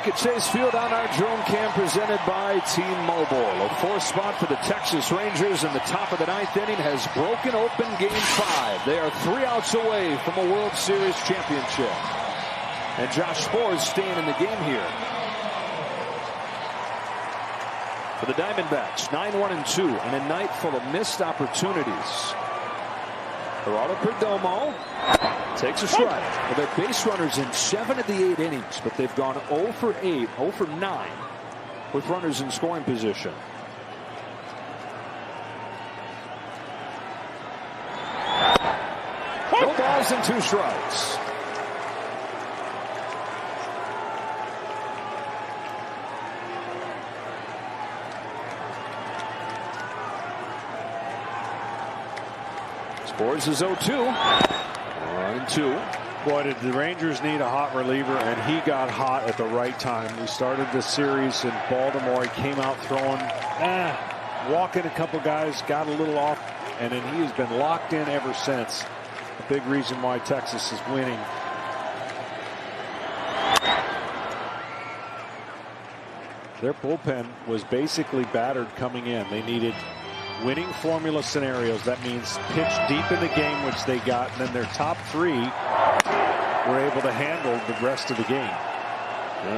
look at Chase Field on our drone cam presented by T-Mobile. A fourth spot for the Texas Rangers in the top of the ninth inning has broken open Game 5. They are 3 outs away from a World Series championship. And Josh Sborz staying in the game here. For the Diamondbacks, 9-1-2, and a night full of missed opportunities. Geraldo Perdomo takes a strike. Well, they're base runners in 7 of the 8 innings, but they've gone 0 for 8, 0 for 9 with runners in scoring position. No balls and 2 strikes. Sborz is 0-2. 1-2. Boy, did the Rangers need a hot reliever, and he got hot at the right time. We started the series in Baltimore. He came out throwing, walking a couple guys, got a little off, and then he has been locked in ever since. A big reason why Texas is winning. Their bullpen was basically battered coming in. They needed winning formula scenarios. That means pitch deep in the game, which they got, and then their top 3 were able to handle the rest of the game.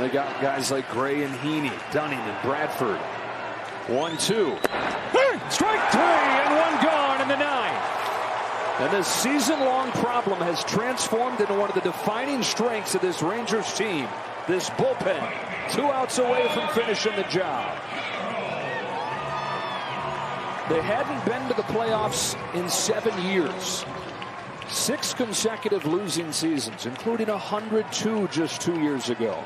They got guys like Gray and Heaney, Dunning and Bradford. 1-2. Strike 3 and 1 gone in the 9th. And this season-long problem has transformed into one of the defining strengths of this Rangers team. This bullpen, 2 outs away from finishing the job. They hadn't been to the playoffs in 7 years. 6 consecutive losing seasons, including 102 just 2 years ago.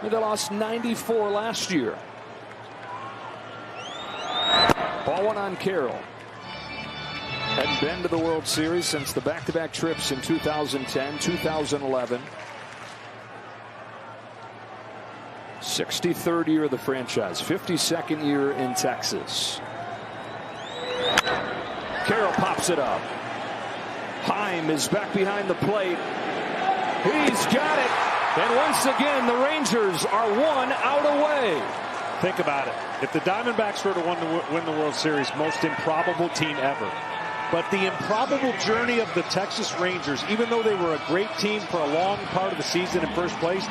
They lost 94 last year. Ball 1 on Carroll. Hadn't been to the World Series since the back-to-back trips in 2010, 2011. 63rd year of the franchise, 52nd year in Texas. Carroll pops it up. Heim is back behind the plate. He's got it. And once again, the Rangers are 1 out away. Think about it. If the Diamondbacks were to win the World Series, most improbable team ever. But the improbable journey of the Texas Rangers, even though they were a great team for a long part of the season in first place,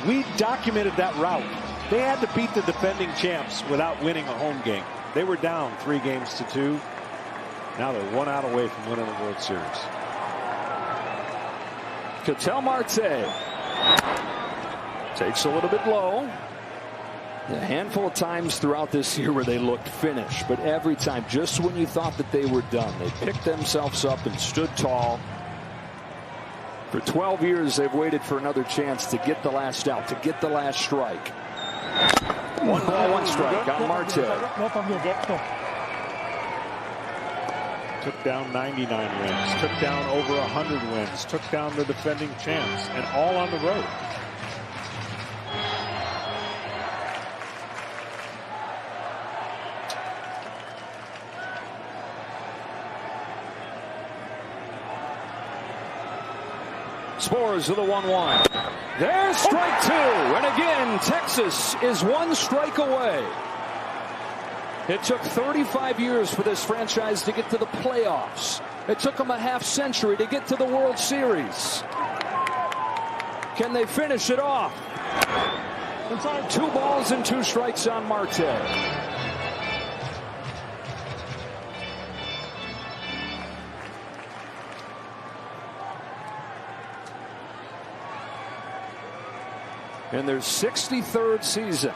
we documented that route. They had to beat the defending champs without winning a home game. They were down 3-2. Now they're 1 out away from winning the World Series. Ketel Marte takes a little bit low. A handful of times throughout this year where they looked finished, but every time, just when you thought that they were done, they picked themselves up and stood tall. For 12 years, they've waited for another chance to get the last out, to get the last strike. 1 ball, 1 strike on Marte. Took down 99 wins, took down over 100 wins, took down the defending champs, and all on the road. Sborz with a 1-1. There's strike 2. And again, Texas is 1 strike away. It took 35 years for this franchise to get to the playoffs. It took them a half-century to get to the World Series. Can they finish it off? 2 balls and 2 strikes on Marte. In their 63rd season.